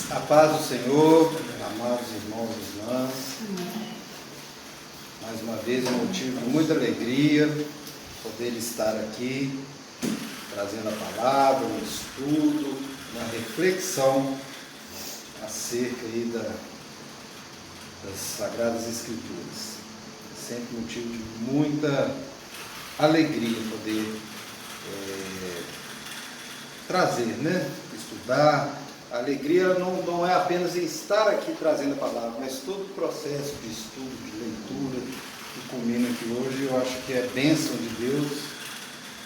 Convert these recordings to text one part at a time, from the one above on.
A paz do Senhor, amados irmãos e irmãs. Mais uma vez é um motivo de muita alegria poder estar aqui, trazendo a palavra, um estudo, uma reflexão acerca aí das Sagradas Escrituras. É sempre motivo de muita alegria poder trazer, estudar. A alegria não é apenas em estar aqui trazendo a palavra, mas todo o processo de estudo, de leitura que culmina aqui hoje, eu acho que é bênção de Deus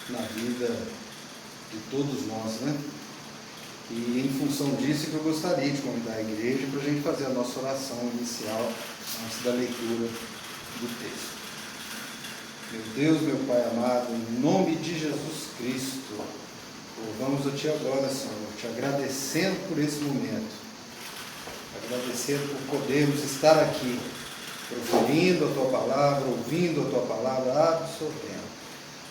na vida de todos nós, E em função disso que eu gostaria de convidar a igreja para a gente fazer a nossa oração inicial antes da leitura do texto. Meu Deus, meu Pai amado, em nome de Jesus Cristo, louvamos a Ti agora, Senhor, Te agradecendo por esse momento, agradecendo por podermos estar aqui, proferindo a Tua palavra, ouvindo a Tua palavra, absorvendo.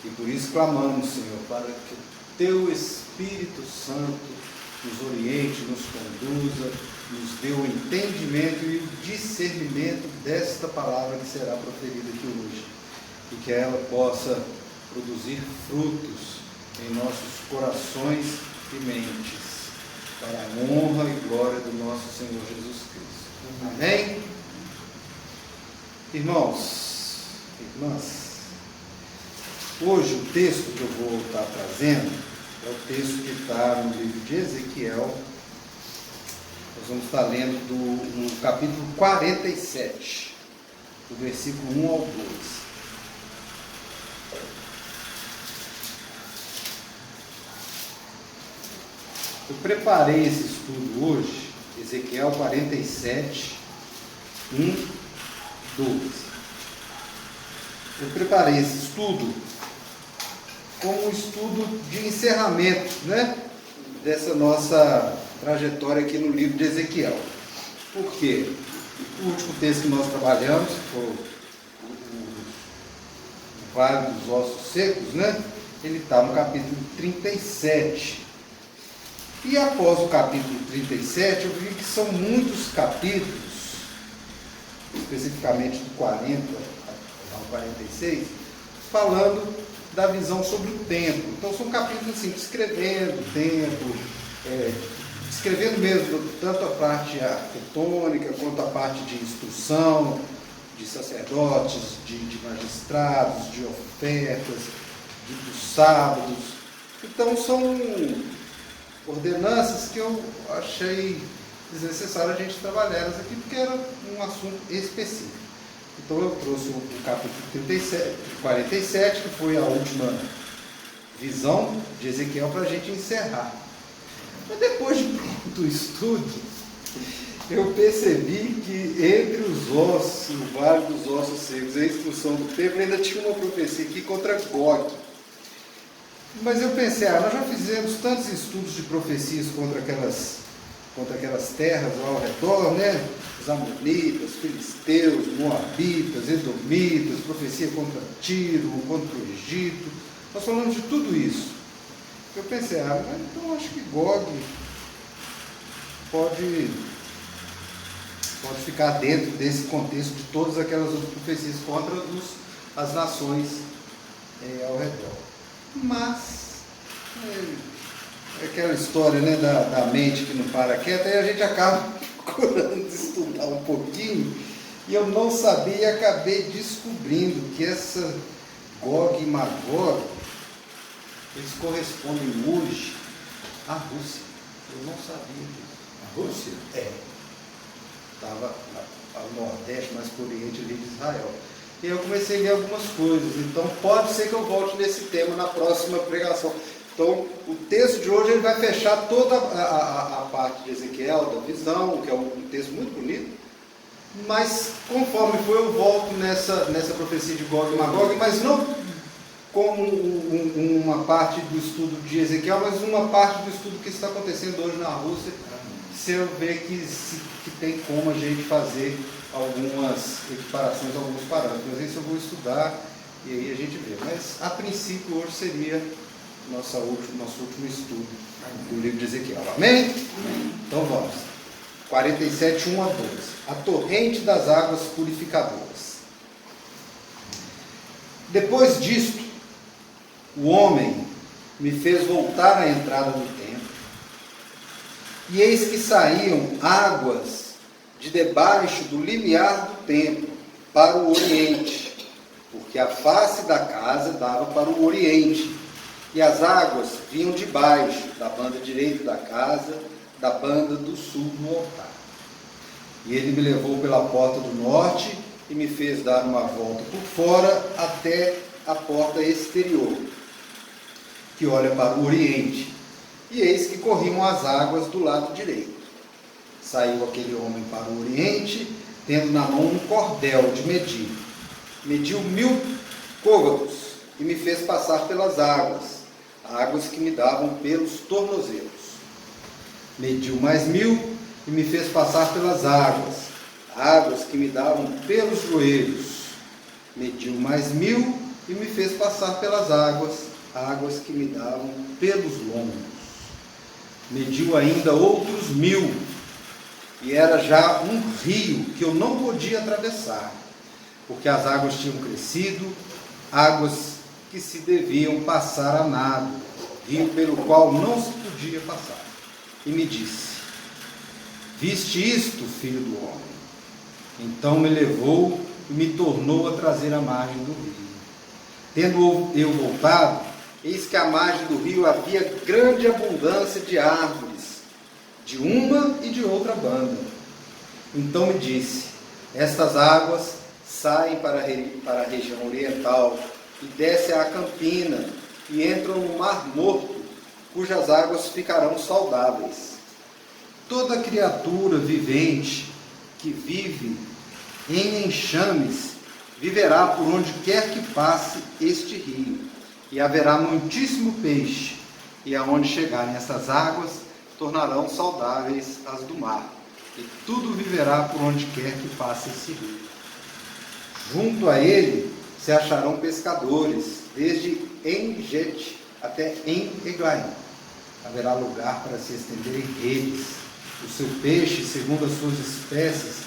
E por isso clamamos, Senhor, para que o Teu Espírito Santo nos oriente, nos conduza, nos dê o entendimento e o discernimento desta palavra que será proferida aqui hoje, e que ela possa produzir frutos em nossos corações e mentes, para a honra e glória do nosso Senhor Jesus Cristo. Amém? Irmãos, irmãs, hoje o texto que eu vou estar trazendo é o texto que está no livro de Ezequiel. Nós vamos estar lendo no capítulo 47, do versículo 1 ao 2. Eu preparei esse estudo hoje, Ezequiel 47, 1, 12. Eu preparei esse estudo como um estudo de encerramento, dessa nossa trajetória aqui no livro de Ezequiel. Por quê? O último texto que nós trabalhamos foi o Vale dos Ossos Secos, Ele está no capítulo 37. E após o capítulo 37, eu vi que são muitos capítulos, especificamente do 40 ao 46, falando da visão sobre o templo. Então são capítulos assim, descrevendo o templo, descrevendo mesmo tanto a parte arquitetônica quanto a parte de instrução, de sacerdotes, de magistrados, de ofertas, dos sábados. Então são ordenanças que eu achei desnecessário a gente trabalhar aqui, porque era um assunto específico. Então eu trouxe o capítulo 47, que foi a última visão de Ezequiel, para a gente encerrar. Mas depois de pronto o estudo, eu percebi que entre os ossos, o Vale dos Ossos Secos e a instrução do templo, ainda tinha uma profecia aqui contra Gog. Mas eu pensei, nós já fizemos tantos estudos de profecias contra aquelas terras lá ao redor, Os amonitas, filisteus, moabitas, edomitas, profecia contra Tiro, contra o Egito. Nós falamos de tudo isso. Eu pensei, então acho que Gog pode ficar dentro desse contexto de todas aquelas outras profecias contra as nações ao redor. Mas é aquela história da mente que não para quieta, e a gente acaba procurando estudar um pouquinho, e eu não sabia e acabei descobrindo que essa Gog e Magog, eles correspondem hoje à Rússia. Eu não sabia disso. A Rússia? Estava ao nordeste, mais para o oriente ali de Israel. E eu comecei a ler algumas coisas, então pode ser que eu volte nesse tema na próxima pregação. Então, o texto de hoje ele vai fechar toda a parte de Ezequiel, da visão, que é um texto muito bonito, mas conforme for eu volto nessa profecia de Gog e Magog, mas não como uma parte do estudo de Ezequiel, mas uma parte do estudo que está acontecendo hoje na Rússia, se eu ver que tem como a gente fazer algumas equiparações, alguns parâmetros. Mas isso eu vou estudar e aí a gente vê. Mas a princípio hoje seria nosso último estudo do livro de Ezequiel. Amém? Amém. Então vamos. 47, 1 a 12. A torrente das águas purificadoras. Depois disto, o homem me fez voltar à entrada do templo, e eis que saíam águas de debaixo do limiar do templo para o oriente, porque a face da casa dava para o oriente, e as águas vinham de baixo, da banda direita da casa, da banda do sul do altar. E ele me levou pela porta do norte e me fez dar uma volta por fora até a porta exterior, que olha para o oriente. E eis que corriam as águas do lado direito. Saiu aquele homem para o oriente, tendo na mão um cordel de medir. Mediu 1000 côvados e me fez passar pelas águas, águas que me davam pelos tornozelos. Mediu mais 1000 e me fez passar pelas águas, águas que me davam pelos joelhos. Mediu mais 1000 e me fez passar pelas águas, águas que me davam pelos lombos. Mediu ainda outros 1000, e era já um rio que eu não podia atravessar, porque as águas tinham crescido, águas que se deviam passar a nado, rio pelo qual não se podia passar. E me disse: viste isto, filho do homem? Então me levou e me tornou a trazer à margem do rio. Tendo eu voltado, eis que à margem do rio havia grande abundância de árvores, de uma e de outra banda. Então me disse: estas águas saem para a região oriental e descem à campina e entram no mar morto, cujas águas ficarão saudáveis. Toda criatura vivente que vive em enxames viverá por onde quer que passe este rio, e haverá muitíssimo peixe, e aonde chegarem estas águas, tornarão saudáveis as do mar, e tudo viverá por onde quer que passe esse rio. Junto a ele se acharão pescadores, desde En-Gedi até En-Eglaim. Haverá lugar para se estenderem redes. O seu peixe, segundo as suas espécies,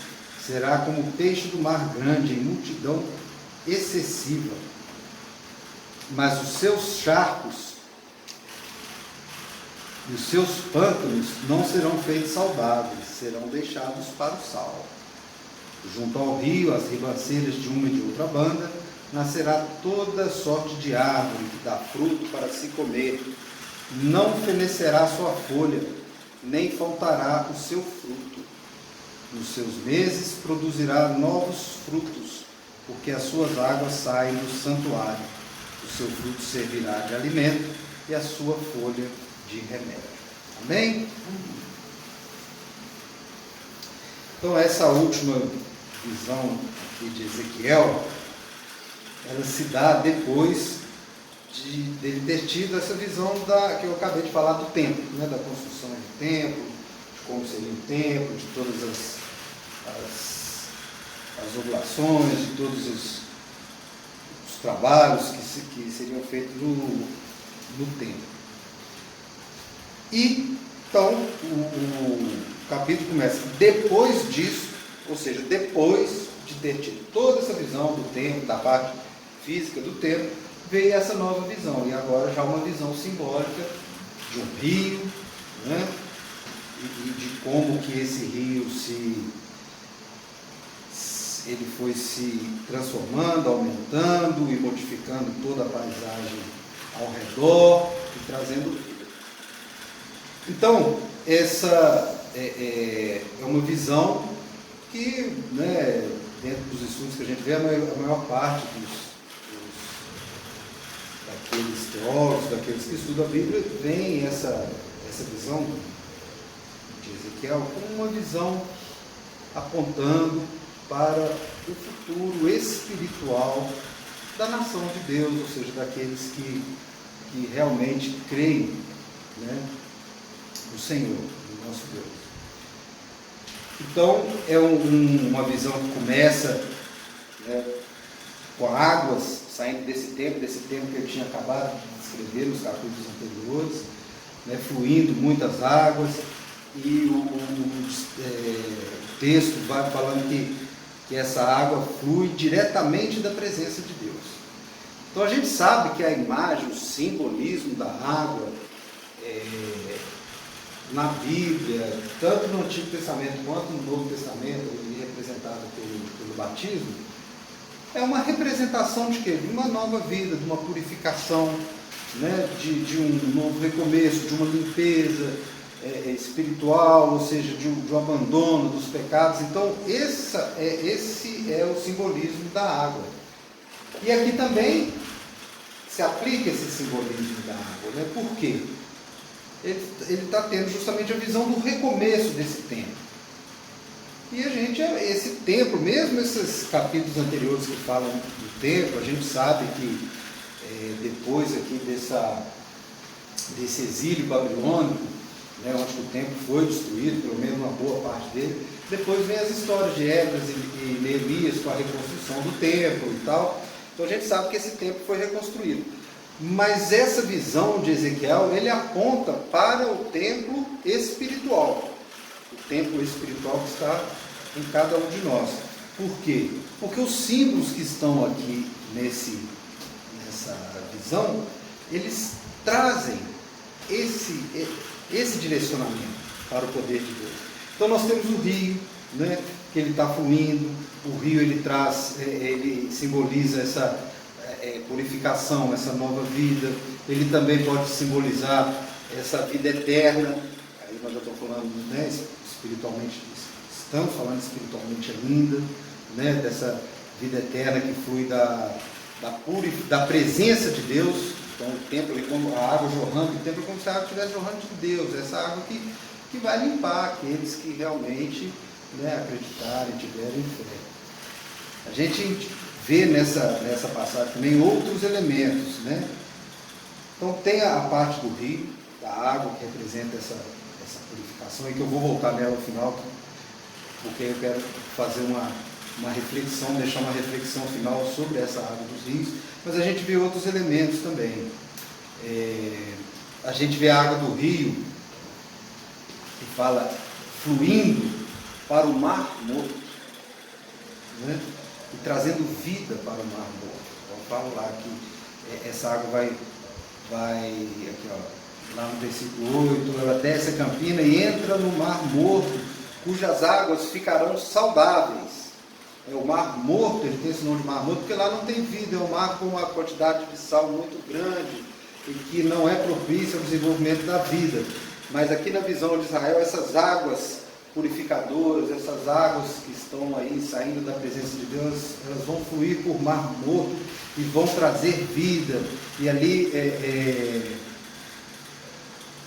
será como o peixe do mar grande, em multidão excessiva. Mas os seus charcos e os seus pântanos não serão feitos saudáveis, serão deixados para o sal. Junto ao rio, as ribanceiras de uma e de outra banda, nascerá toda sorte de árvore que dá fruto para se comer. Não fenecerá sua folha, nem faltará o seu fruto. Nos seus meses produzirá novos frutos, porque as suas águas saem do santuário. O seu fruto servirá de alimento e a sua folha de remédio. Amém? Então essa última visão aqui de Ezequiel, ela se dá depois dele ter tido essa visão que eu acabei de falar do templo, né? Da construção do templo, de como seria o templo, de todas as oblações, de todos os trabalhos que seriam feitos no templo. E então o capítulo começa depois disso, ou seja, depois de ter tido toda essa visão do templo, da parte física do templo, veio essa nova visão, e agora já uma visão simbólica de um rio, né? E de como que esse rio ele foi se transformando, aumentando e modificando toda a paisagem ao redor e trazendo vida. Então, essa é uma visão que, né, dentro dos estudos que a gente vê, a maior parte daqueles teólogos, daqueles que estudam a Bíblia, vem essa visão de Ezequiel como uma visão apontando para o futuro espiritual da nação de Deus, ou seja, daqueles que realmente creem, né, no Senhor, no nosso Deus. Então, é uma visão que começa, né, com águas saindo desse tempo que eu tinha acabado de descrever nos capítulos anteriores, né, fluindo muitas águas, e o texto vai falando que essa água flui diretamente da presença de Deus. Então a gente sabe que a imagem, o simbolismo da água, na Bíblia, tanto no Antigo Testamento quanto no Novo Testamento, representado pelo batismo, é uma representação de quê? De uma nova vida, de uma purificação, né? de um novo recomeço, de uma limpeza espiritual, ou seja, de um abandono dos pecados. Então, esse é o simbolismo da água. E aqui também se aplica esse simbolismo da água, né? Por quê? Ele está tendo justamente a visão do recomeço desse tempo. E esse tempo, mesmo esses capítulos anteriores que falam do tempo, a gente sabe que depois aqui desse exílio babilônico, né, onde o templo foi destruído, pelo menos uma boa parte dele, depois vem as histórias de Esdras e Neemias com a reconstrução do templo e tal. Então a gente sabe que esse templo foi reconstruído. Mas essa visão de Ezequiel, ele aponta para o templo espiritual. O templo espiritual que está em cada um de nós. Por quê? Porque os símbolos que estão aqui nessa visão, eles trazem esse direcionamento para o poder de Deus. Então nós temos o rio, né, que ele está fluindo. O rio ele simboliza essa purificação, essa nova vida. Ele também pode simbolizar essa vida eterna. Aí nós já estamos falando, né, espiritualmente, estamos falando espiritualmente ainda, né, dessa vida eterna que flui da presença de Deus. Então o templo, como a água jorrando, o templo é como se a água estivesse jorrando de Deus, essa água que vai limpar aqueles que realmente, né, acreditarem, tiverem fé. A gente vê nessa passagem também outros elementos, né? Então tem a parte do rio, da água, que representa essa purificação, e que eu vou voltar nela ao final, porque eu quero fazer uma reflexão, deixar uma reflexão final sobre essa água dos rios. Mas a gente vê outros elementos também. A gente vê a água do rio, que fala fluindo para o mar morto, né? E trazendo vida para o mar morto. Então falo lá que essa água vai aqui, ó, lá no versículo 8, ela desce a campina e entra no mar morto, cujas águas ficarão saudáveis. O mar morto, ele tem esse nome de mar morto, porque lá não tem vida, é um mar com uma quantidade de sal muito grande e que não é propício ao desenvolvimento da vida. Mas aqui na visão de Israel, essas águas purificadoras, essas águas que estão aí saindo da presença de Deus, elas vão fluir por mar morto e vão trazer vida. E ali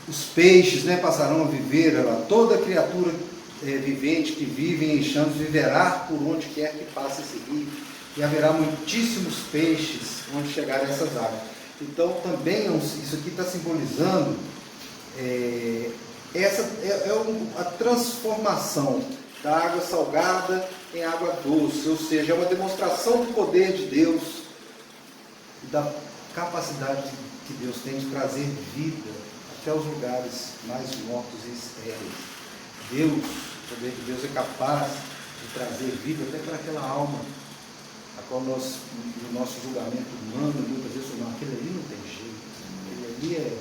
os peixes, né, passarão a viver, toda criatura vivente que vive em enxames viverá por onde quer que passe esse rio, e haverá muitíssimos peixes onde chegarem essas águas. Então também isso aqui está simbolizando a transformação da água salgada em água doce, ou seja, é uma demonstração do poder de Deus e da capacidade que Deus tem de trazer vida até os lugares mais mortos e estéreis. O poder de Deus é capaz de trazer vida até para aquela alma, a qual nós, no nosso julgamento humano, muitas vezes falamos, aquele ali não tem jeito, aquele ali é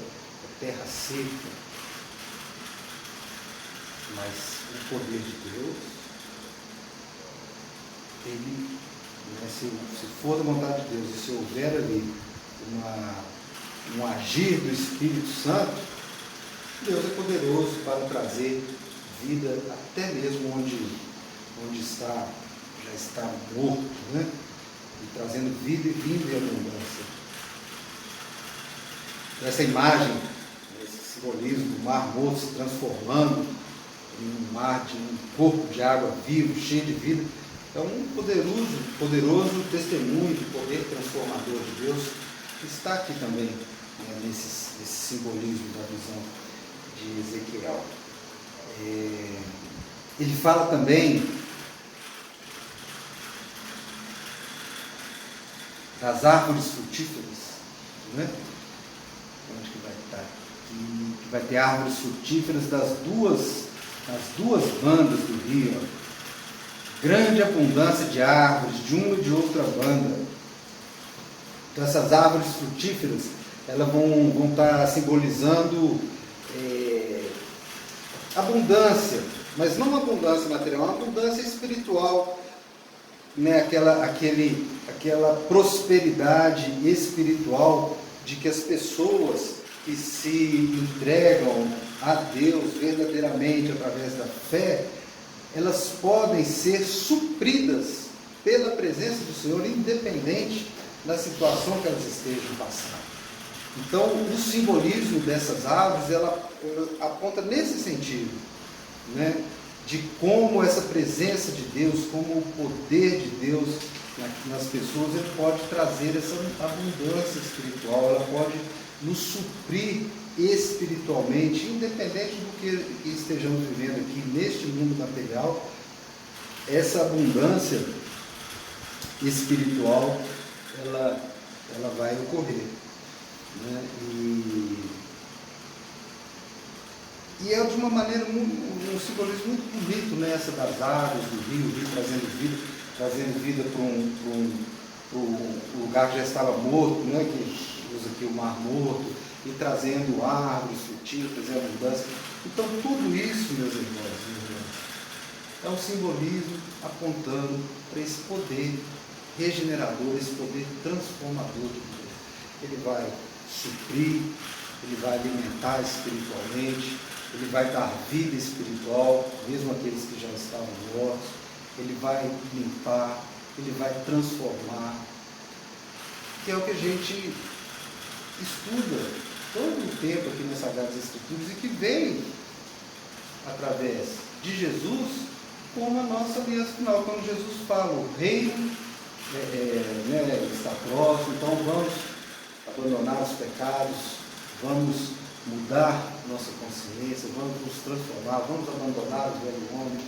terra seca. Mas o poder de Deus, ele, né, se for da vontade de Deus, e se houver ali um agir do Espírito Santo, Deus é poderoso para trazer vida até mesmo onde já está morto, né? E trazendo vida e vindo em abundância. Essa imagem, esse simbolismo do mar morto se transformando em um mar de um corpo de água vivo, cheio de vida, é um poderoso testemunho do poder transformador de Deus que está aqui também, né, nesse simbolismo da visão de Ezequiel. Ele fala também das árvores frutíferas, né? Onde que vai estar? Que vai ter árvores frutíferas das duas nas duas bandas do rio, grande abundância de árvores, de uma e de outra banda. Então essas árvores frutíferas, elas vão estar simbolizando abundância, mas não uma abundância material, uma abundância espiritual, né? aquela prosperidade espiritual de que as pessoas que se entregam a Deus verdadeiramente através da fé, elas podem ser supridas pela presença do Senhor, independente da situação que elas estejam passando. Então, o simbolismo dessas árvores, ela aponta nesse sentido, né? De como essa presença de Deus, como o poder de Deus nas pessoas, ele pode trazer essa abundância espiritual, ela pode nos suprir espiritualmente, independente do que estejamos vivendo aqui neste mundo material. Essa abundância espiritual, ela vai ocorrer, né? E é de uma maneira, um simbolismo muito bonito, né? Essa das águas do rio, o rio trazendo vida para um lugar que já estava morto, né? Que usa aqui o mar morto, e trazendo árvores frutíferas e abundância. Então tudo isso, meus irmãos, é um simbolismo apontando para esse poder regenerador, esse poder transformador de Deus. Ele vai suprir, ele vai alimentar espiritualmente, ele vai dar vida espiritual, mesmo aqueles que já estavam mortos, ele vai limpar, ele vai transformar, que é o que a gente estuda todo o tempo aqui nas Sagradas Escrituras e que vem através de Jesus como a nossa aliança final. Quando Jesus fala, o reino está próximo, então vamos abandonar os pecados, vamos mudar nossa consciência, vamos nos transformar, vamos abandonar o velho homem,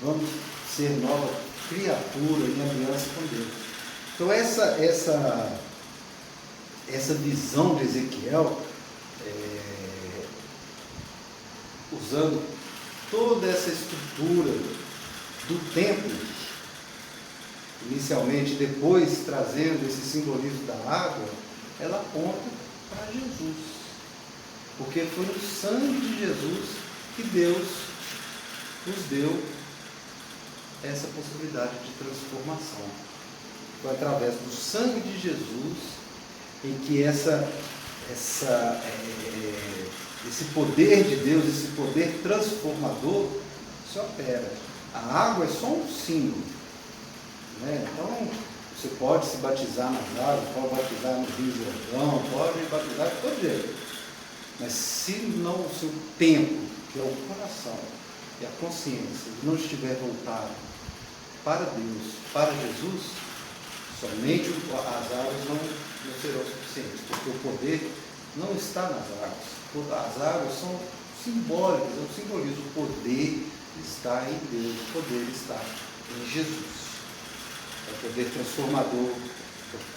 vamos ser nova criatura em aliança com Deus. Então essa visão de Ezequiel, usando toda essa estrutura do templo, inicialmente, depois trazendo esse simbolismo da água, ela aponta para Jesus, porque foi no sangue de Jesus que Deus nos deu essa possibilidade de transformação. Foi através do sangue de Jesus em que esse poder de Deus, esse poder transformador se opera. A água é só um símbolo, né? Então, você pode se batizar nas águas, pode batizar no Rio Jordão, pode batizar de todo jeito. Mas se não o seu tempo, que é o coração e a consciência, não estiver voltado para Deus, para Jesus, somente as águas não serão suficientes, porque o poder não está nas águas. As águas são simbólicas, é um simbolismo. O poder está em Deus, o poder está em Jesus. É o poder transformador,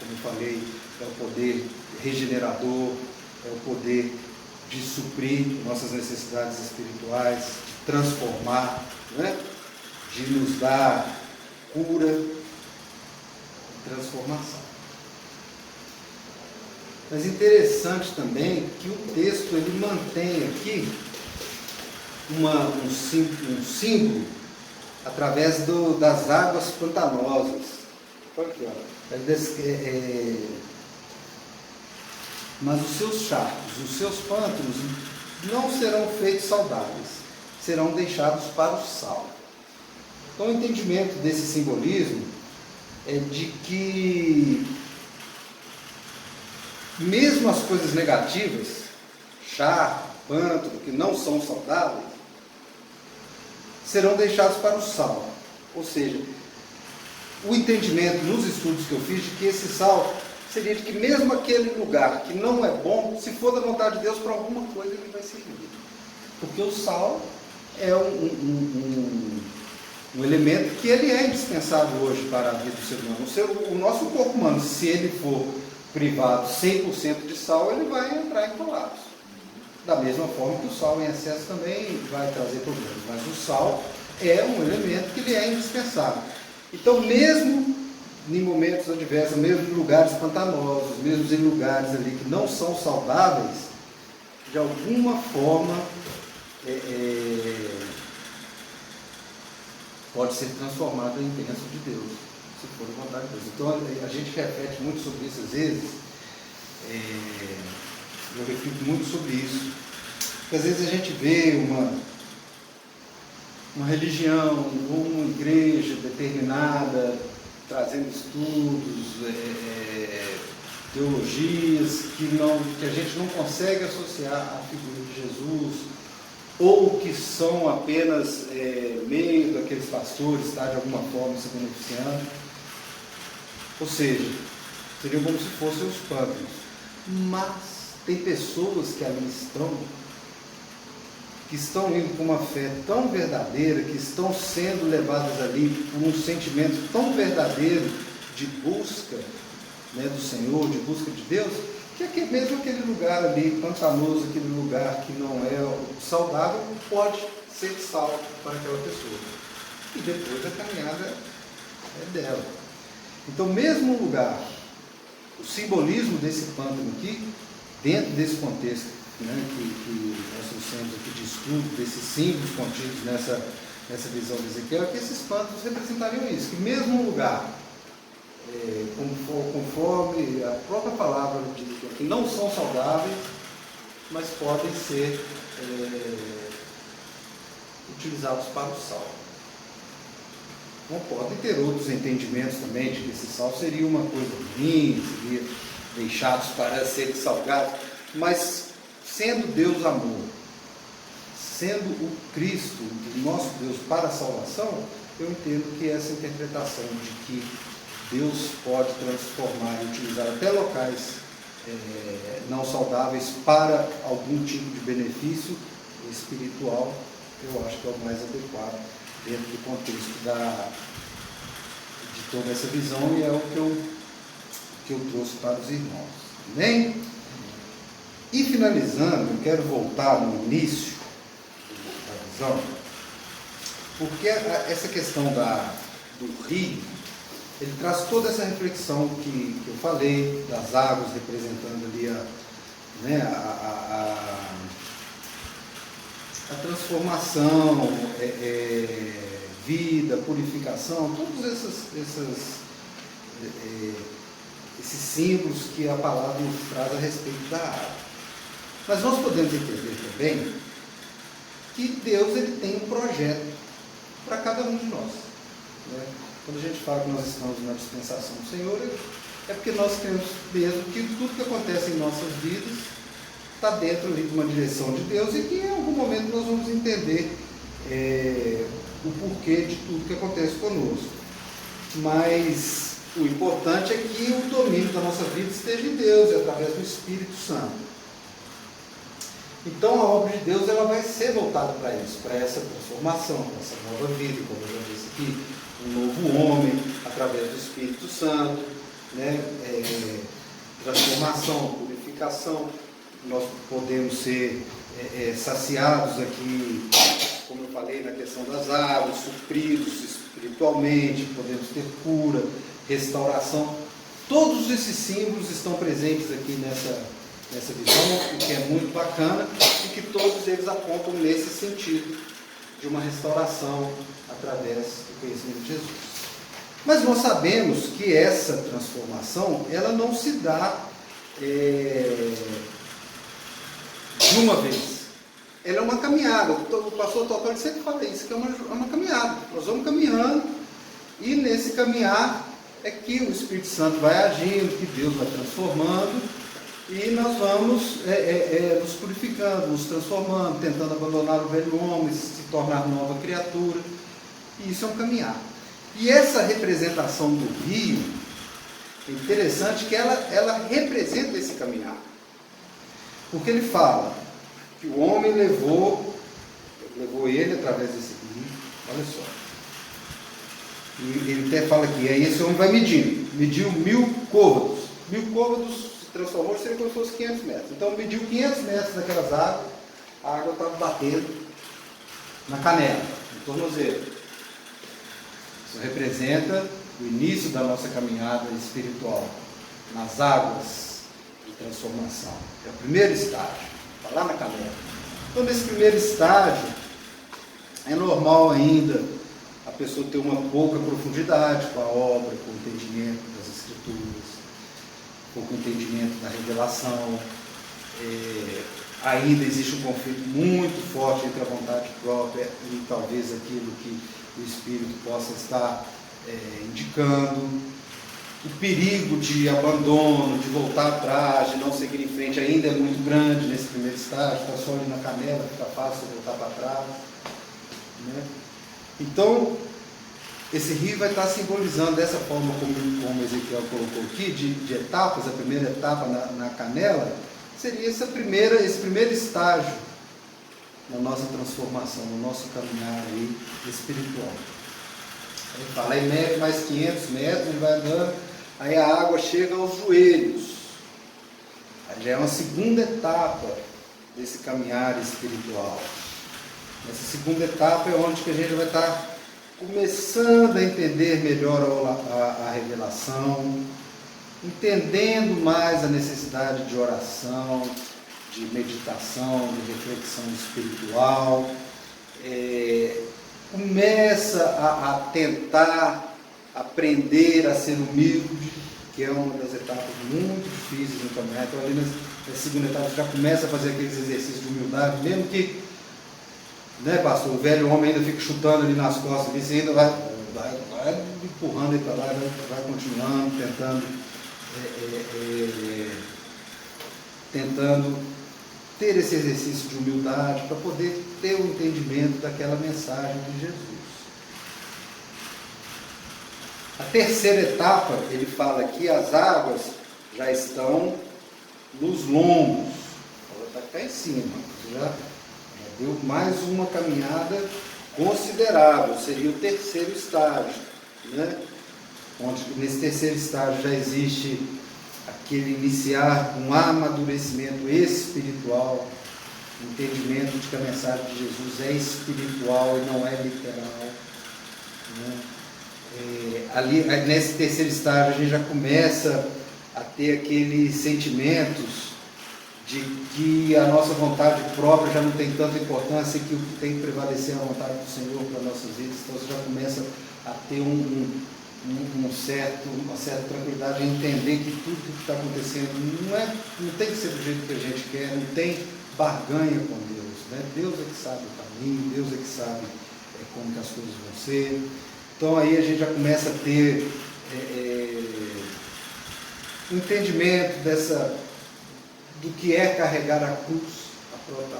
como eu falei, é o poder regenerador, é o poder de suprir nossas necessidades espirituais, de transformar, né? De nos dar cura e transformação. Mas interessante também que o texto ele mantém aqui um símbolo através das águas pantanosas. Olha aqui, ó. Mas os seus charcos, os seus pântanos não serão feitos saudáveis, serão deixados para o sal. Então o entendimento desse simbolismo é de que mesmo as coisas negativas, charco, pântano, que não são saudáveis, serão deixados para o sal. Ou seja, o entendimento nos estudos que eu fiz de que esse sal seria de que mesmo aquele lugar que não é bom, se for da vontade de Deus, para alguma coisa ele vai servir. Porque o sal é um elemento que ele é indispensável hoje para a vida do ser humano. O nosso corpo humano, se ele for privado 100% de sal, ele vai entrar em colapso. Da mesma forma que o sal em excesso também vai trazer problemas, mas o sal é um elemento que ele é indispensável. Então, mesmo em momentos adversos, mesmo em lugares pantanosos, mesmo em lugares ali que não são saudáveis, de alguma forma pode ser transformado em bênção de Deus, se for a vontade de Deus. Então, a gente reflete muito sobre isso às vezes. Eu reflito muito sobre isso, porque às vezes a gente vê uma religião ou uma igreja determinada trazendo estudos, teologias que a gente não consegue associar à figura de Jesus, ou que são apenas meio daqueles pastores, tá, de alguma forma se beneficiando. Ou seja, seriam como se fossem os pântanos. Mas tem pessoas que ali que estão indo com uma fé tão verdadeira, que estão sendo levadas ali por um sentimento tão verdadeiro de busca, né, do Senhor, de busca de Deus, que mesmo aquele lugar ali, pantanoso, aquele lugar que não é saudável, pode ser salvo para aquela pessoa. E depois a caminhada é dela. Então, mesmo o lugar, o simbolismo desse pântano aqui, dentro desse contexto, né, que nós trouxemos aqui de estudo, desses símbolos contidos nessa visão de Ezequiel, é que esses pântanos representariam isso, que mesmo um lugar, conforme a própria palavra diz, que não são saudáveis, mas podem ser utilizados para o sal. Não podem ter outros entendimentos também de que esse sal seria uma coisa ruim, seria deixados para ser salgados, mas sendo Deus amor, sendo o Cristo, o nosso Deus para a salvação, eu entendo que essa interpretação de que Deus pode transformar e utilizar até locais não saudáveis para algum tipo de benefício espiritual, eu acho que é o mais adequado dentro do contexto de toda essa visão, e é o que eu trouxe para os irmãos. Amém? E finalizando, eu quero voltar no início da visão, porque essa questão do rio, ele traz toda essa reflexão que eu falei, das águas representando ali a transformação, vida, purificação, todos esses símbolos que a palavra nos traz a respeito da água. Mas nós podemos entender também que Deus ele tem um projeto para cada um de nós, né? Quando a gente fala que nós estamos na dispensação do Senhor, é porque nós temos mesmo que tudo que acontece em nossas vidas está dentro ali de uma direção de Deus, e que em algum momento nós vamos entender o porquê de tudo que acontece conosco. Mas o importante é que o domínio da nossa vida esteja em Deus, através do Espírito Santo. Então a obra de Deus ela vai ser voltada para isso, para essa transformação, para essa nova vida, como eu já disse aqui, um novo homem, através do Espírito Santo, né? Transformação, purificação. Nós podemos ser saciados aqui, como eu falei, na questão das águas, supridos espiritualmente, podemos ter cura, restauração. Todos esses símbolos estão presentes aqui nessa visão, o que é muito bacana, e que todos eles apontam nesse sentido de uma restauração através do conhecimento de Jesus. Mas nós sabemos que essa transformação, ela não se dá de uma vez. Ela é uma caminhada. O pastor Totó sempre fala isso, que é uma caminhada. Nós vamos caminhando, e nesse caminhar é que o Espírito Santo vai agindo, que Deus vai transformando, e nós vamos nos purificando, nos transformando, tentando abandonar o velho homem, se tornar nova criatura. E isso é um caminhar. E essa representação do rio, é interessante que ela representa esse caminhar. Porque ele fala que o homem levou ele através desse rio, olha só. E ele até fala aqui, aí esse homem vai mediu 1000 côvados. 1000 côvados se transformou, seria como se fosse 500 metros. Então mediu 500 metros daquelas águas a água estava batendo na canela, no tornozelo. Isso representa o início da nossa caminhada espiritual, nas águas de transformação. É o primeiro estágio, está lá na canela. Então, nesse primeiro estágio, é normal ainda a pessoa ter uma pouca profundidade com a obra, com o entendimento das Escrituras, pouco entendimento da revelação. Ainda existe um conflito muito forte entre a vontade própria e talvez aquilo que o Espírito possa estar indicando. O perigo de abandono, de voltar atrás, de não seguir em frente ainda é muito grande nesse primeiro estágio. Está só ali na canela, fica fácil voltar para trás, né? Então, esse rio vai estar simbolizando dessa forma como Ezequiel colocou aqui, de etapas. A primeira etapa na canela seria esse primeiro estágio na nossa transformação, no nosso caminhar aí espiritual. Ele fala, aí mete mais 500 metros, ele vai andando, aí a água chega aos joelhos. Aí já é uma segunda etapa desse caminhar espiritual. Essa segunda etapa é onde que a gente vai estar começando a entender melhor a revelação, entendendo mais a necessidade de oração, de meditação, de reflexão espiritual. Começa a tentar aprender a ser humilde, que é uma das etapas muito difíceis no caminhar. Então, ali na segunda etapa, você já começa a fazer aqueles exercícios de humildade, mesmo que, né, pastor, o velho homem ainda fica chutando ali nas costas, você ainda vai empurrando ele para lá, vai continuando, tentando ter esse exercício de humildade para poder ter o entendimento daquela mensagem de Jesus. A terceira etapa, ele fala que as águas já estão nos lombos, ela está cá em cima, já deu mais uma caminhada considerável, seria o terceiro estágio, né? Onde nesse terceiro estágio já existe aquele iniciar um amadurecimento espiritual, entendimento de que a mensagem de Jesus é espiritual e não é literal, né? Ali, nesse terceiro estágio, a gente já começa a ter aqueles sentimentos de que a nossa vontade própria já não tem tanta importância, que o que tem que prevalecer é a vontade do Senhor para nossas vidas. Então você já começa a ter uma certa tranquilidade em entender que tudo que está acontecendo não tem que ser do jeito que a gente quer, não tem barganha com Deus, né? Deus é que sabe o caminho, Deus é que sabe como que as coisas vão ser. Então aí a gente já começa a ter entendimento do que é carregar a cruz, a própria,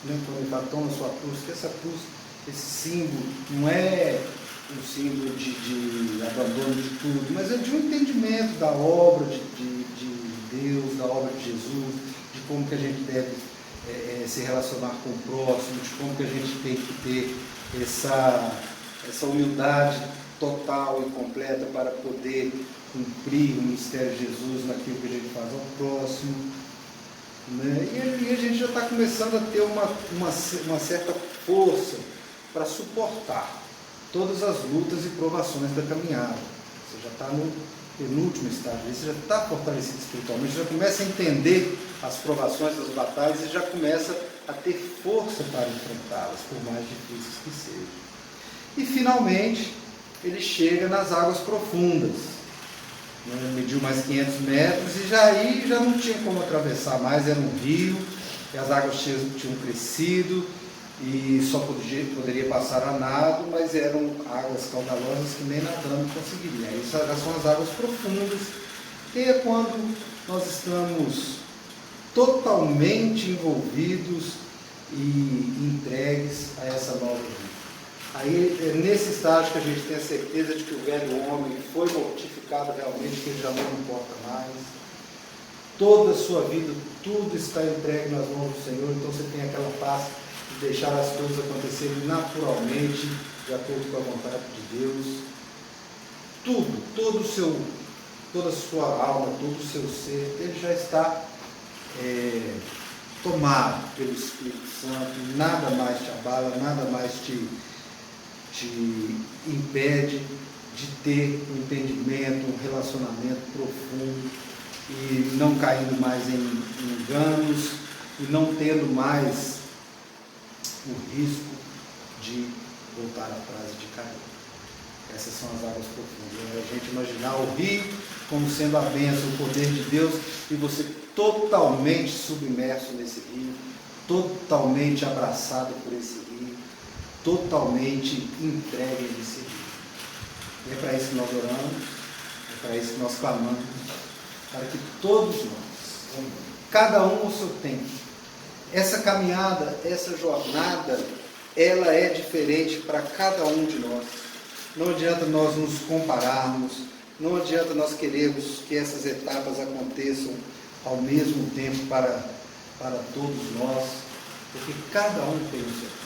né? Quando ele fala, toma a sua cruz, que essa cruz, esse símbolo, não é um símbolo de abandono de tudo, mas é de um entendimento da obra de Deus, da obra de Jesus, de como que a gente deve se relacionar com o próximo, de como que a gente tem que ter essa humildade total e completa para poder cumprir o mistério de Jesus naquilo que a gente faz ao próximo, né? E a gente já está começando a ter uma certa força para suportar todas as lutas e provações da caminhada. Você já está no penúltimo estágio, você já está fortalecido espiritualmente, já começa a entender as provações, as batalhas e já começa a ter força para enfrentá-las, por mais difíceis que sejam. E finalmente ele chega nas águas profundas, né? Mediu mais 500 metros e aí já não tinha como atravessar mais, era um rio, e as águas tinham crescido e só poderia passar a nado, mas eram águas caudalosas que nem nadando conseguiria. Essas são as águas profundas, que é quando nós estamos totalmente envolvidos e entregues a essa nova vida. Aí é nesse estágio que a gente tem a certeza de que o velho homem foi mortificado realmente, que ele já não importa mais. Toda a sua vida, tudo está entregue nas mãos do Senhor, então você tem aquela paz de deixar as coisas acontecerem naturalmente, de acordo com a vontade de Deus. Toda a sua alma, todo o seu ser, ele já está tomado pelo Espírito Santo, nada mais te abala, nada mais te impede de ter um entendimento, um relacionamento profundo e não caindo mais em enganos e não tendo mais o risco de voltar atrás e de cair. Essas são as águas profundas. A gente imaginar o rio como sendo a bênção, o poder de Deus, e você totalmente submerso nesse rio, totalmente abraçado por esse rio, totalmente entregue nesse rio. E é para isso que nós oramos, é para isso que nós clamamos, para que todos nós, cada um ao seu tempo, essa caminhada, essa jornada, ela é diferente para cada um de nós. Não adianta nós nos compararmos, não adianta nós querermos que essas etapas aconteçam ao mesmo tempo para todos nós, porque cada um tem o seu tempo.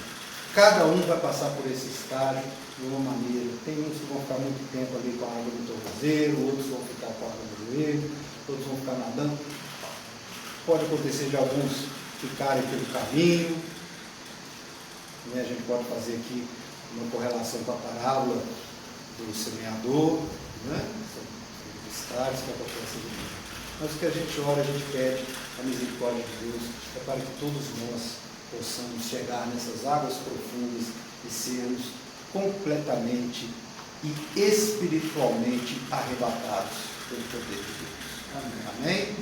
Cada um vai passar por esse estágio de uma maneira. Tem uns que vão ficar muito tempo ali com a água no tornozelo, outros vão ficar com a água no joelho, outros vão ficar nadando. Pode acontecer de alguns ficarem pelo caminho, né? A gente pode fazer aqui uma correlação com a parábola do semeador, né? São estágios que acontecem ali. Mas o que a gente ora, a gente pede a misericórdia de Deus, é para que todos nós possamos chegar nessas águas profundas e sermos completamente e espiritualmente arrebatados pelo poder de Deus. Amém? Amém?